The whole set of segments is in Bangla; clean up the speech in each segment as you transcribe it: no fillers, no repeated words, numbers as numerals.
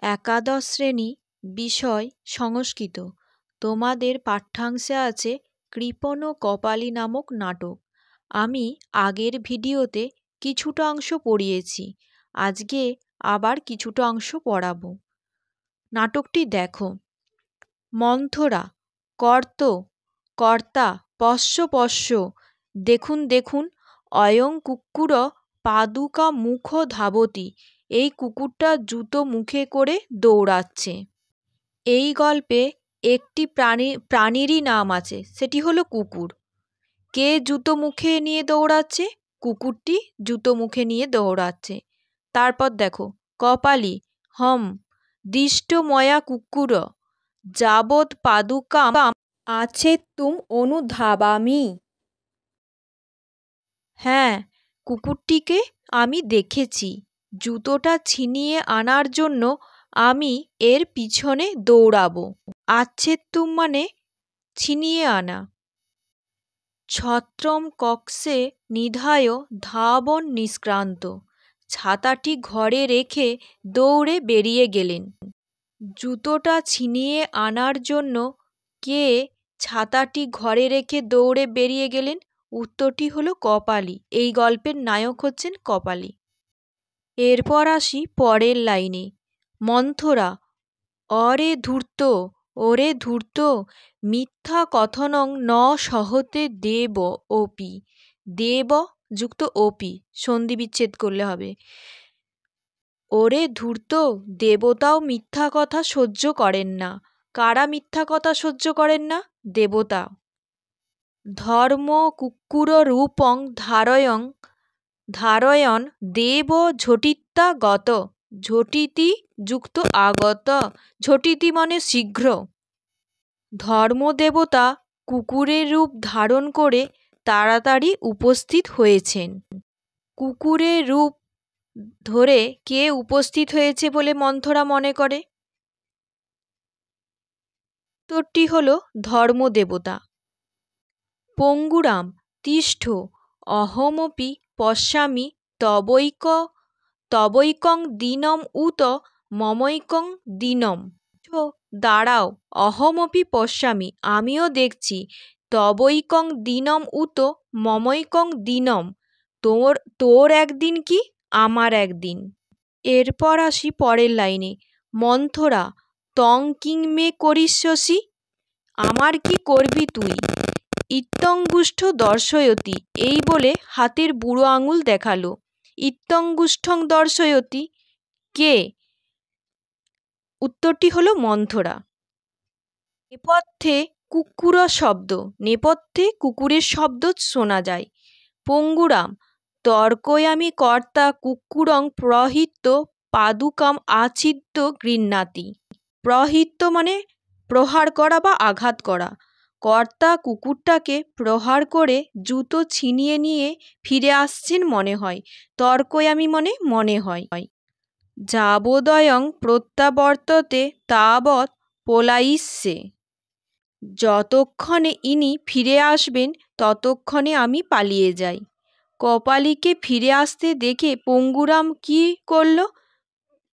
একাদশ শ্রেণী, বিষয় সংস্কৃত। তোমাদের পাঠ্যাংশে আছে কৃপণ ও কপালী নামক নাটক। আমি আগের ভিডিওতে কিছুটা অংশ পড়িয়েছি, আজকে আবার কিছুটা অংশ পড়াবো। নাটকটি দেখো। মন্থরা, কর্ত, কর্তা, পশ্য পশ্য, দেখুন দেখুন, অয়ং কুক্কুর পাদুকা মুখ ধাবতি। এই কুকুরটা জুতো মুখে করে দৌড়াচ্ছে। এই গল্পে একটি প্রাণীরই নাম আছে, সেটি হলো কুকুর। কে জুতো মুখে নিয়ে দৌড়াচ্ছে? কুকুরটি জুতো মুখে নিয়ে দৌড়াচ্ছে। তারপর দেখো, কপালী, হম দৃষ্টময়া কুকুর যাবৎ পাদুকাম আছে তুম অনুধাবামি। হ্যাঁ, কুকুরটিকে আমি দেখেছি। জুতোটা ছিনিয়ে আনার জন্য আমি এর পিছনে দৌড়াবো। আচ্ছেত্তুম মানে ছিনিয়ে আনা। ছত্রম কক্ষে নিধায় ধাবন নিষ্ক্রান্ত। ছাতাটি ঘরে রেখে দৌড়ে বেরিয়ে গেলেন। জুতোটা ছিনিয়ে আনার জন্য কে ছাতাটি ঘরে রেখে দৌড়ে বেরিয়ে গেলেন? উত্তরটি হলো কপালী। এই গল্পের নায়ক হচ্ছেন কপালী। এরপর আসি পরের লাইনে। মন্থরা, অরে ধূর্ত, ওরে ধূর্ত, মিথ্যা কথনং ন সহতে দেব অপি। দেব যুক্ত অপি সন্ধি বিচ্ছেদ করলে হবে। ওরে ধূর্ত, দেবতাও মিথ্যা কথা সহ্য করেন না। কারা মিথ্যা কথা সহ্য করেন না? দেবতা। ধর্ম কুক্কুর রূপং ধারয়ন দেব ঝটিত্যা গত। ঝটিতি যুক্ত আগত, ঝটিতি মানে শীঘ্র। ধর্মদেবতা কুকুরের রূপ ধারণ করে তাড়াতাড়ি উপস্থিত হয়েছেন। কুকুরের রূপ ধরে কে উপস্থিত হয়েছে বলে মন্থরা মনে করে? উত্তরটি হল ধর্মদেবতা। পঙ্গুরাম তিষ্ঠ, অহমপি পশ্যামি তবৈকং দীনম উত মমৈকং দীনম। দাঁড়াও, অহমপি পশ্যামি আমিও দেখছি, তবৈকং দীনম উত মমৈকং দীনম তোর একদিন কি আমার একদিন। এরপর আসি পরের লাইনে। মন্থরা, তং কিং মে করিষ্যসি, আমার কি করবি তুই? ইত্যঙ্গুষ্ঠ দর্শয়তি, এই বলে হাতের বুড়ো আঙুল দেখালো। ইত্যঙ্গুষ্ঠং দর্শয়তি কে? উত্তরটি হলো মন্থরা। নেপথ্যে কুক্কুর শব্দ, নেপথ্যে কুকুরের শব্দ শোনা যায়। পঙ্গুরাম, তর্কয়ামি কর্তা কুক্কুরং প্রহিত্য পাদুকাম আছিদ্য গৃহ্ণাতি। প্রহিত্য মানে প্রহার করা বা আঘাত করা। কর্তা কুকুরটাকে প্রহার করে জুতো ছিনিয়ে নিয়ে ফিরে আসছেন মনে হয়। তর্কয়ামি মানে মনে হয়। যাবদয়ং প্রত্যাবর্ততে তাবৎ পলায়িষ্যে। যতক্ষণে ইনি ফিরে আসবেন ততক্ষণে আমি পালিয়ে যাই। কপালীকে ফিরে আসতে দেখে পঙ্গুরাম কি করল?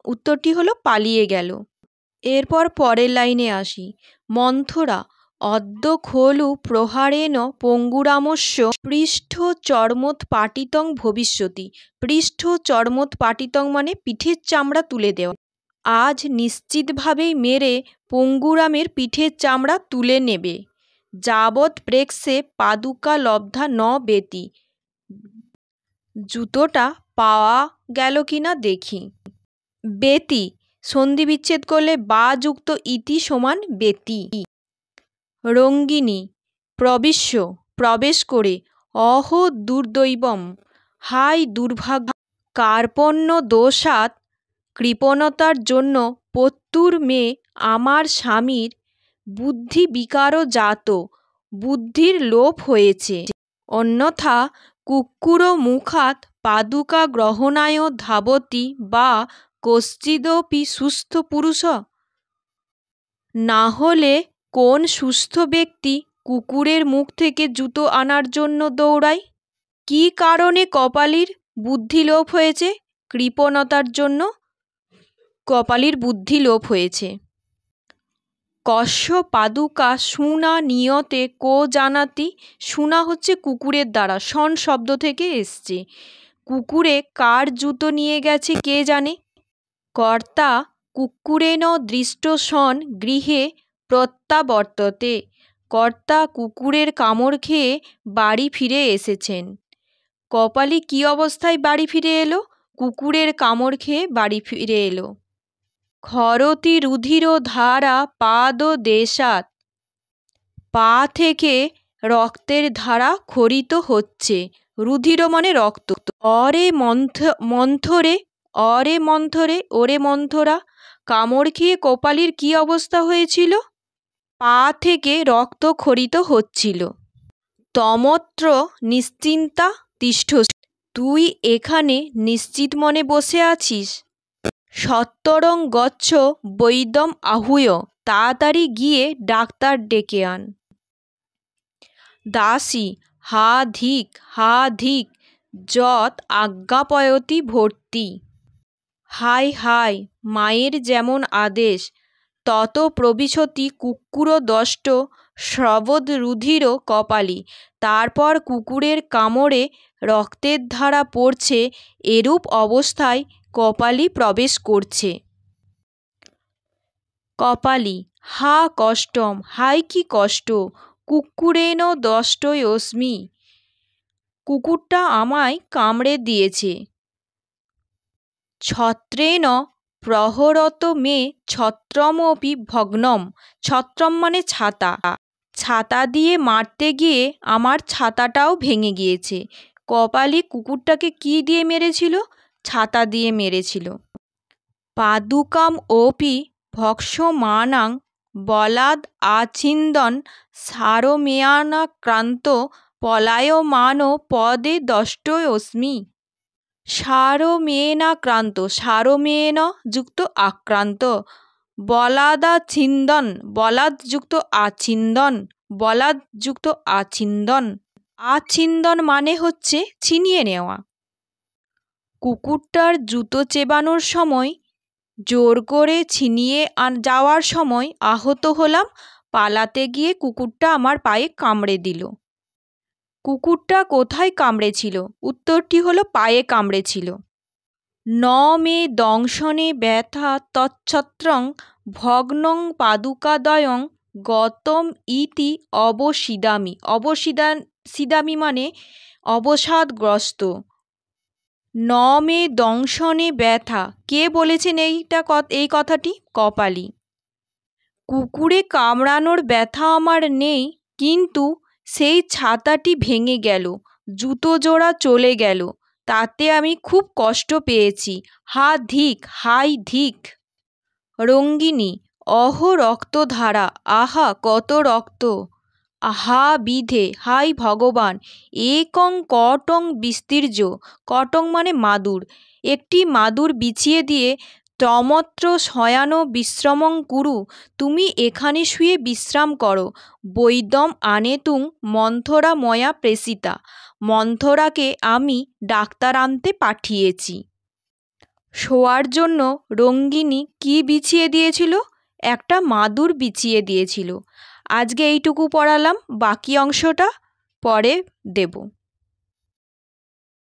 উত্তরটি হলো পালিয়ে গেল। এরপর পরের লাইনে আসি। মন্থরা, অদ্য খলু প্রহারেণ পঙ্গুরামস্য পৃষ্ঠ চর্মোৎপাটিতং ভবিষ্যতি। পৃষ্ঠ চর্মোৎপাটিতং মানে পিঠের চামড়া তুলে দেওয়া। আজ নিশ্চিতভাবেই মেরে পঙ্গুরামের পিঠের চামড়া তুলে নেবে। যাবৎ প্রেক্ষে পাদুকা লব্ধা ন বেতি। জুতোটা পাওয়া গেল কিনা দেখি। বেতি সন্ধি বিচ্ছেদ করলে বা যুক্ত ইতি সমান বেতি। রঙ্গিনী, প্রবেশ করে। অহ দুর্দৈবম, হায় দুর্ভাগ্য। কার্পণ্য দোষাৎ, কৃপণতার জন্য পত্তুর মেয়ে আমার স্বামীর বুদ্ধি বিকারজাত, বুদ্ধির লোপ হয়েছে। অন্যথা কুক্কুর মুখাৎ পাদুকা গ্রহণায় ধাবতি বা কশ্চিদপি সুস্থ পুরুষ। না হলে কোন সুস্থ ব্যক্তি কুকুরের মুখ থেকে জুতো আনার জন্য দৌড়ায়? কী কারণে কপালীর বুদ্ধিলোপ হয়েছে? কৃপণতার জন্য। কপালীর বুদ্ধি লোপ হয়েছে। কস্য পাদুকা শুনা নিয়তে কো জানাতি। শুনা হচ্ছে কুকুরের দ্বারা, শন শব্দ থেকে এসছে। কুকুরে কার জুতো নিয়ে গেছে কে জানে। কর্তা কুক্কুরেণ দৃষ্ট সন গৃহে প্রত্যাবর্ততে। কর্তা কুকুরের কামড় খেয়ে বাড়ি ফিরে এসেছেন। কপালী কী অবস্থায় বাড়ি ফিরে এলো? কুকুরের কামড় খেয়ে বাড়ি ফিরে এলো। খরতি রুধির ধারা পাদ দেশাৎ। পা থেকে রক্তের ধারা খরিত হচ্ছে। রুধির মানে রক্ত। অরে মন্থরে, অরে মন্থরে, ওরে মন্থরা। কামড় খেয়ে কপালীর কী অবস্থা হয়েছিল? পা থেকে রক্ত খরিত হচ্ছিল। তমত্র নিশ্চিন্তা তিষ্ঠ। তুই এখানে নিশ্চিত মনে বসে আছিস? সত্বরং গচ্ছ বৈদ্যম আহুয়। তাড়াতাড়ি গিয়ে ডাক্তার ডেকে আন। দাসী হা ধিক, হা ধিক, যৎ আজ্ঞাপয়তি ভর্তি। হায় হায়, মায়ের যেমন আদেশ তত প্রবিশতি কুক্কুরদষ্ট শ্রবদরুধির কপালী। তারপর কুকুরের কামড়ে রক্তের ধারা পড়ছে, এরূপ অবস্থায় কপালী প্রবেশ করছে। কপালী হা কষ্টম, হায় কি কষ্ট। কুক্কুরেণ দষ্টয়স্মি। কুকুরটা আমায় কামড়ে দিয়েছে। ছত্রেণ প্রহরত মে ছত্রমপি ভগ্নম। ছত্রম মানে ছাতা। ছাতা দিয়ে মারতে গিয়ে আমার ছাতাটাও ভেঙে গিয়েছে। কপালী কুকুরটাকে কি দিয়ে মেরেছিল? ছাতা দিয়ে মেরেছিল। পাদুকাম ওপি ভক্ষমানাং বলাদ আছিন্দন সারমেয়ানাক্রান্ত পলায়মান পদে দষ্টয়স্মি। সারমেয়ানাক্রান্ত, সারমেয়ন যুক্ত আক্রান্ত, বলাদাছিন্দন, বলাদ যুক্ত আছিন্দন, বলাদ যুক্ত আছিন্দন। আছিন্দন মানে হচ্ছে ছিনিয়ে নেওয়া। কুকুরটার জুতো চেবানোর সময়, জোর করে ছিনিয়ে যাওয়ার সময় আহত হলাম। পালাতে গিয়ে কুকুরটা আমার পায়ে কামড়ে দিল। কুকুরটা কোথায় কামড়েছিল? উত্তরটি হলো পায়ে কামড়েছিল। ন মে দংশনে ব্যথা তচ্ছত্রং ভগ্নং পাদুকাদয়ং গতম ইতি অবসিদামি। সিদামি মানে অবসাদগ্রস্ত। ন মে দংশনে ব্যথা, কে বলেছেন এই কথাটি? কপালী। কুকুরে কামড়ানোর ব্যথা আমার নেই, কিন্তু সেই ছাতাটি ভেঙে গেল, জুতো জোড়া চলে গেল, তাতে আমি খুব কষ্ট পেয়েছি। হা ধিক, হাই ধিক। রঙ্গিনী অহ রক্তধারা, আহা কত রক্ত। হা বিধে, হাই ভগবান। একং কটং বিস্তীর্য। কটং মানে মাদুর। একটি মাদুর বিছিয়ে দিয়ে তমত্র শয়ান বিশ্রমং কুরু। তুমি এখানে শুয়ে বিশ্রাম করো। বৈদ্যম আনেতুং মন্থরা ময়া প্রেষিতা। মন্থরাকে আমি ডাক্তার আনতে পাঠিয়েছি। শোয়ার জন্য রঙ্গিনী কি বিছিয়ে দিয়েছিল? একটা মাদুর বিছিয়ে দিয়েছিল। আজকে এইটুকু পড়ালাম, বাকি অংশটা পরে দেব।